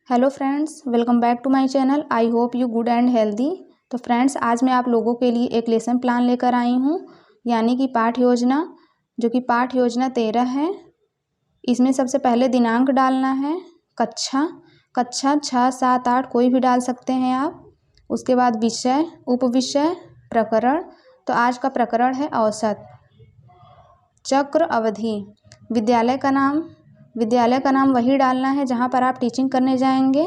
Hello friends, welcome back to my channel. I hope you good and healthy. तो friends, आज मैं आप लोगों के लिए एक लेसन प्लान लेकर आई हूँ, यानी कि पाठ योजना, जो कि पाठ योजना 13 है। इसमें सबसे पहले दिनांक डालना है, कक्षा 6, 7, 8 कोई भी डाल सकते हैं आप। उसके बाद विषय, उपविषय, प्रकरण। तो आज का प्रकरण है औसत। चक्र अवधि। विद्यालय का नाम वही डालना है जहाँ पर आप टीचिंग करने जाएंगे।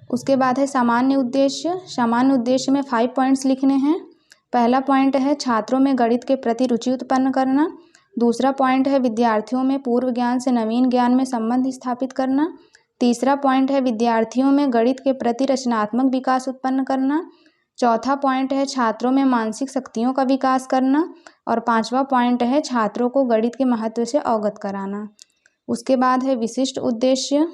उसके बाद है सामान्य उद्देश्य। सामान्य उद्देश्य में 5 पॉइंट्स लिखने हैं। पहला पॉइंट है छात्रों में गणित के प्रति रुचि उत्पन्न करना। दूसरा पॉइंट है विद्यार्थियों में पूर्व ज्ञान से नवीन ज्ञान में संबंध स्थापित करना। तीसरा पॉइंट है विद्यार्थियों में गणित के प्रति रचनात्मक विकास उत्पन्न करना। चौथा पॉइंट है छात्रों में मानसिक शक्तियों का विकास करना। और पांचवा पॉइंट है छात्रों को गणित के महत्व से अवगत कराना। उसके बाद है विशिष्ट उद्देश्य।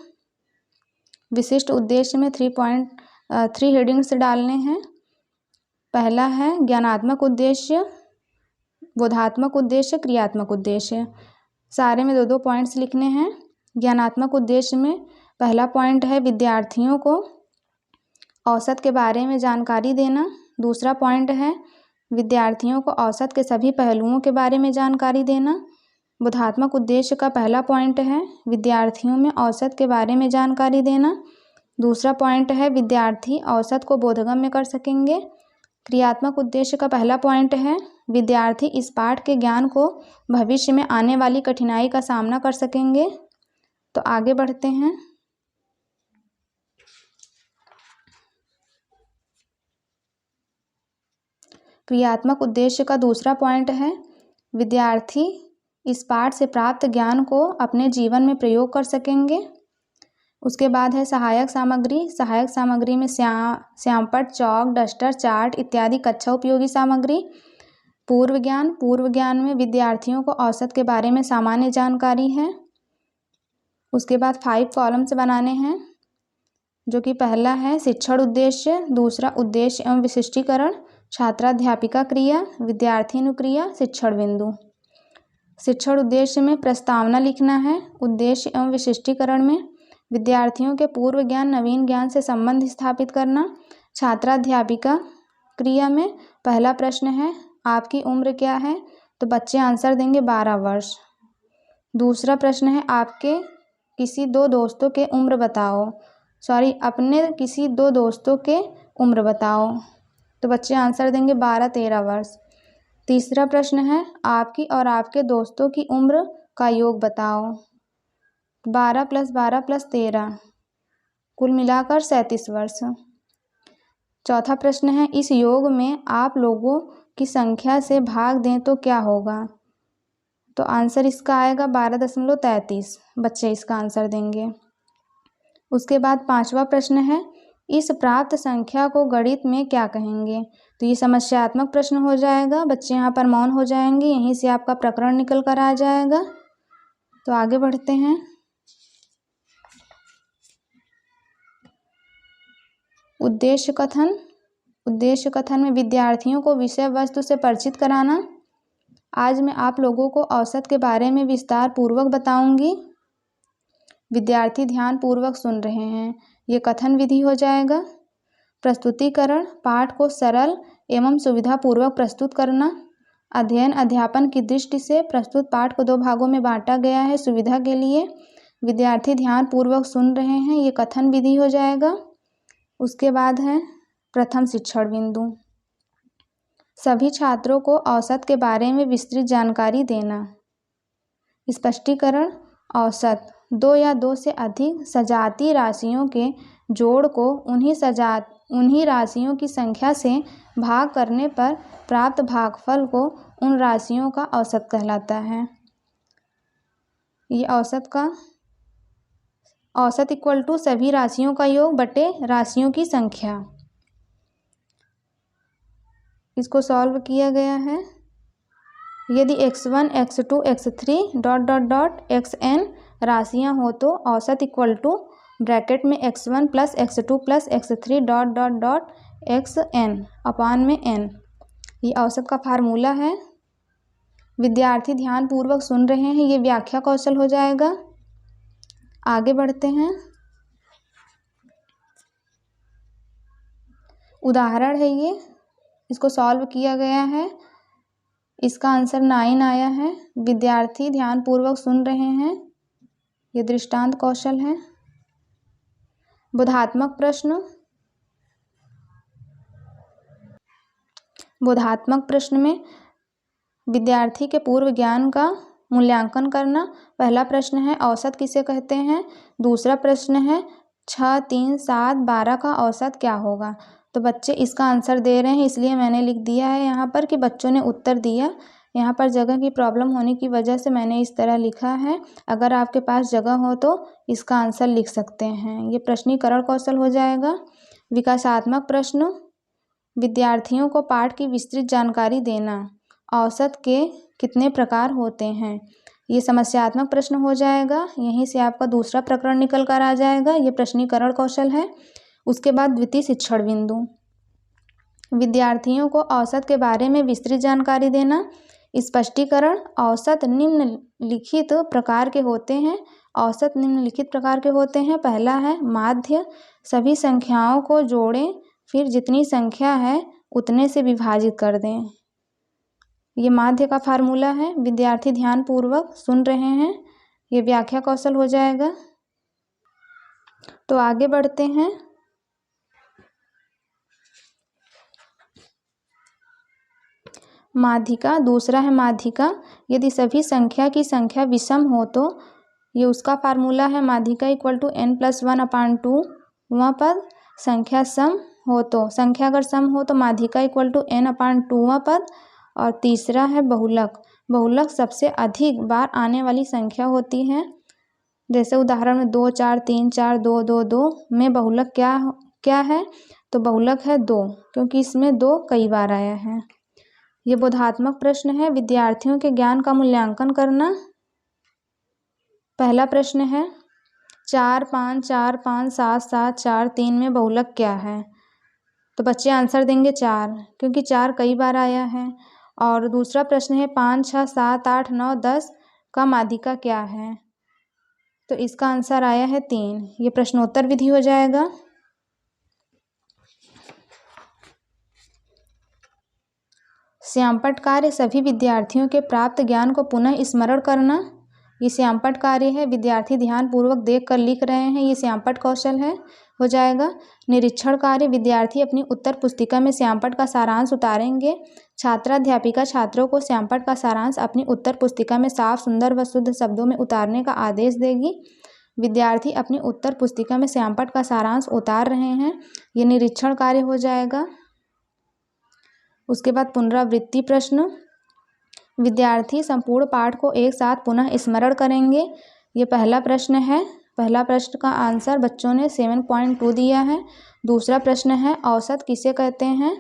विशिष्ट उद्देश्य में 3 हेडिंग्स डालने हैं। पहला है ज्ञानात्मक उद्देश्य, बोधात्मक उद्देश्य, क्रियात्मक उद्देश्य। सारे में 2-2 पॉइंट्स लिखने हैं। ज्ञानात्मक उद्देश्य में पहला पॉइंट है विद्यार्थियों को औसत के बारे में जानकारी देना। दूसरा पॉइंट है विद्यार्थियों को औसत के सभी पहलुओं के बारे में जानकारी देना। बोधात्मक उद्देश्य का पहला पॉइंट है विद्यार्थियों में औसत के बारे में जानकारी देना। दूसरा पॉइंट है विद्यार्थी औसत को बोधगम्य कर सकेंगे। क्रियात्मक उद्देश्य का पहला पॉइंट है विद्यार्थी इस पाठ के ज्ञान को भविष्य में आने वाली कठिनाई का सामना कर सकेंगे। तो आगे बढ़ते हैं। क्रियात्मक उद्देश्य का दूसरा पॉइंट है विद्यार्थी इस पाठ से प्राप्त ज्ञान को अपने जीवन में प्रयोग कर सकेंगे। उसके बाद है सहायक सामग्री। सहायक सामग्री में श्यामपट्ट, चौक, डस्टर, चार्ट इत्यादि कक्षा उपयोगी सामग्री। पूर्व ज्ञान में विद्यार्थियों को औसत के बारे में सामान्य जानकारी है। उसके बाद 5 कॉलम्स बनाने हैं, जो कि पहला है शिक्षण उद्देश्य, दूसरा उद्देश्य एवं विशिष्टीकरण, छात्राध्यापिका क्रिया, विद्यार्थी अनुक्रिया, शिक्षण बिंदु। शिक्षण उद्देश्य में प्रस्तावना लिखना है। उद्देश्य एवं विशिष्टीकरण में विद्यार्थियों के पूर्व ज्ञान नवीन ज्ञान से संबंध स्थापित करना। छात्राध्यापिका क्रिया में पहला प्रश्न है आपकी उम्र क्या है, तो बच्चे आंसर देंगे 12 वर्ष। दूसरा प्रश्न है आपके किसी 2 दोस्तों के उम्र बताओ, अपने किसी 2 दोस्तों के उम्र बताओ, तो बच्चे आंसर देंगे 12-13 वर्ष। तीसरा प्रश्न है आपकी और आपके दोस्तों की उम्र का योग बताओ, 12 + 12 + 13 कुल मिलाकर 37 वर्ष। चौथा प्रश्न है इस योग में आप लोगों की संख्या से भाग दें तो क्या होगा, तो आंसर इसका आएगा 12.33। बच्चे इसका आंसर देंगे। उसके बाद 5वां प्रश्न है इस प्राप्त संख्या को गणित में क्या कहेंगे, तो ये समस्यात्मक प्रश्न हो जाएगा। बच्चे यहाँ पर मौन हो जाएंगे, यहीं से आपका प्रकरण निकल कर आ जाएगा। तो आगे बढ़ते हैं। उद्देश्य कथन में विद्यार्थियों को विषय वस्तु से परिचित कराना। आज मैं आप लोगों को औसत के बारे में विस्तार पूर्वक बताऊंगी। विद्यार्थी ध्यान पूर्वक सुन रहे हैं, ये कथन विधि हो जाएगा। प्रस्तुतिकरण, पाठ को सरल एवं सुविधापूर्वक प्रस्तुत करना। अध्ययन अध्यापन की दृष्टि से प्रस्तुत पाठ को 2 भागों में बांटा गया है सुविधा के लिए। विद्यार्थी ध्यान पूर्वक सुन रहे हैं, ये कथन विधि हो जाएगा। उसके बाद है प्रथम शिक्षण बिंदु। सभी छात्रों को औसत के बारे में विस्तृत जानकारी देना। स्पष्टीकरण, औसत 2 या 2 से अधिक सजातीय राशियों के जोड़ को उन्हीं राशियों की संख्या से भाग करने पर प्राप्त भागफल को उन राशियों का औसत कहलाता है। ये औसत इक्वल टू सभी राशियों का योग बटे राशियों की संख्या। इसको सॉल्व किया गया है। यदि x1, x2, x3 ... xn राशियां हो तो औसत इक्वल टू ब्रैकेट में x1 + x2 + x3 ... xn अपान में n। ये औसत का फार्मूला है। विद्यार्थी ध्यान पूर्वक सुन रहे हैं, ये व्याख्या कौशल हो जाएगा। आगे बढ़ते हैं। उदाहरण है ये, इसको सॉल्व किया गया है। इसका आंसर 9 आया है। विद्यार्थी ध्यानपूर्वक सुन रहे हैं। ये दृष्टांत कौशल है। बोधात्मक प्रश्न। बोधात्मक प्रश्न में विद्यार्थी के पूर्व ज्ञान का मूल्यांकन करना। पहला प्रश्न है औसत किसे कहते हैं। दूसरा प्रश्न है 6, 3, 7, 12 का औसत क्या होगा। तो बच्चे इसका आंसर दे रहे हैं, इसलिए मैंने लिख दिया है यहाँ पर कि बच्चों ने उत्तर दिया। यहाँ पर जगह की प्रॉब्लम होने की वजह से मैंने इस तरह लिखा है। अगर आपके पास जगह हो तो इसका आंसर लिख सकते हैं। ये प्रश्नीकरण कौशल हो जाएगा। विकासात्मक प्रश्न। विद्यार्थियों को पाठ की विस्तृत जानकारी देना। औसत के कितने प्रकार होते हैं। ये समस्यात्मक प्रश्न हो जाएगा। यहीं से आपका दूसरा प्रकरण निकल कर आ जाएगा। ये प्रश्नीकरण कौशल है। उसके बाद द्वितीय शिक्षण बिंदु। विद्यार्थियों को औसत के बारे में विस्तृत जानकारी देना। स्पष्टीकरण। औसत निम्नलिखित प्रकार के होते हैं। औसत निम्नलिखित प्रकार के होते हैं। पहला है माध्य। सभी संख्याओं को जोड़ें, फिर जितनी संख्या है उतने से विभाजित कर दें। ये माध्य का फार्मूला है। विद्यार्थी ध्यानपूर्वक सुन रहे हैं। ये व्याख्या कौशल हो जाएगा। तो आगे बढ़ते हैं। माध्यिका। दूसरा है माध्यिका। यदि सभी संख्या की संख्या विषम हो तो ये उसका फार्मूला है। माध्यिका = n+1/2। वहाँ पर संख्या सम हो तो, संख्या अगर सम हो तो माध्यिका = n/2 पद। और तीसरा है बहुलक। बहुलक सबसे अधिक बार आने वाली संख्या होती है। जैसे उदाहरण में 2, 4, 3, 4, 2, 2, 2 में बहुलक क्या है। तो बहुलक है 2, क्योंकि इसमें 2 कई बार आया है। ये बोधात्मक प्रश्न है। विद्यार्थियों के ज्ञान का मूल्यांकन करना। पहला प्रश्न है 4, 5, 4, 5, 7, 7, 4, 3 में बहुलक क्या है। तो बच्चे आंसर देंगे 4, क्योंकि 4 कई बार आया है। और दूसरा प्रश्न है 5, 6, 7, 8, 9, 10 का माध्यिका क्या है। तो इसका आंसर आया है 3। ये प्रश्नोत्तर विधि हो जाएगा। श्यामपट्ट कार्य। सभी विद्यार्थियों के प्राप्त ज्ञान को पुनः स्मरण करना। ये श्यामपट्ट कार्य है। विद्यार्थी ध्यानपूर्वक देख कर लिख रहे हैं। ये श्यामपट्ट कौशल है, हो जाएगा। निरीक्षण कार्य। विद्यार्थी अपनी उत्तर पुस्तिका में श्यामपट्ट का सारांश उतारेंगे। छात्राध्यापिका छात्रों को श्यामपट्ट का सारांश अपनी उत्तर पुस्तिका में साफ, सुंदर व शुद्ध शब्दों में उतारने का आदेश देगी। विद्यार्थी अपनी उत्तर पुस्तिका में श्यामपट्ट का सारांश उतार रहे हैं। ये निरीक्षण कार्य हो जाएगा। उसके बाद पुनरावृत्ति प्रश्न। विद्यार्थी संपूर्ण पाठ को एक साथ पुनः स्मरण करेंगे। ये पहला प्रश्न है। पहला प्रश्न का आंसर बच्चों ने 7.2 दिया है। दूसरा प्रश्न है औसत किसे कहते हैं।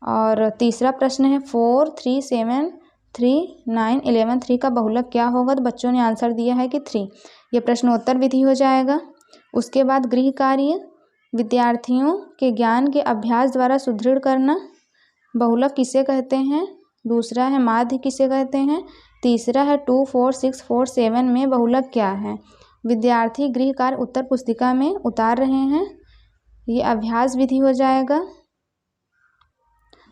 और तीसरा प्रश्न है 4, 3, 7, 3, 9, 11, 3 का बहुलक क्या होगा। तो बच्चों ने आंसर दिया है कि 3। ये प्रश्नोत्तर विधि हो जाएगा। उसके बाद गृह कार्य। विद्यार्थियों के ज्ञान के अभ्यास द्वारा सुदृढ़ करना। बहुलक किसे कहते हैं। दूसरा है माध्य किसे कहते हैं। तीसरा है 2, 4, 6, 4, 7 में बहुलक क्या है। विद्यार्थी गृह कार्य उत्तर पुस्तिका में उतार रहे हैं। ये अभ्यास विधि हो जाएगा।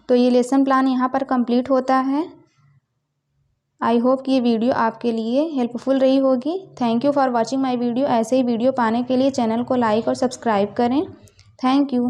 तो ये लेसन प्लान यहाँ पर कंप्लीट होता है। आई होप कि ये वीडियो आपके लिए हेल्पफुल रही होगी। Thank you for watching my video. ऐसे ही वीडियो पाने के लिए चैनल को लाइक और सब्सक्राइब करें। Thank you.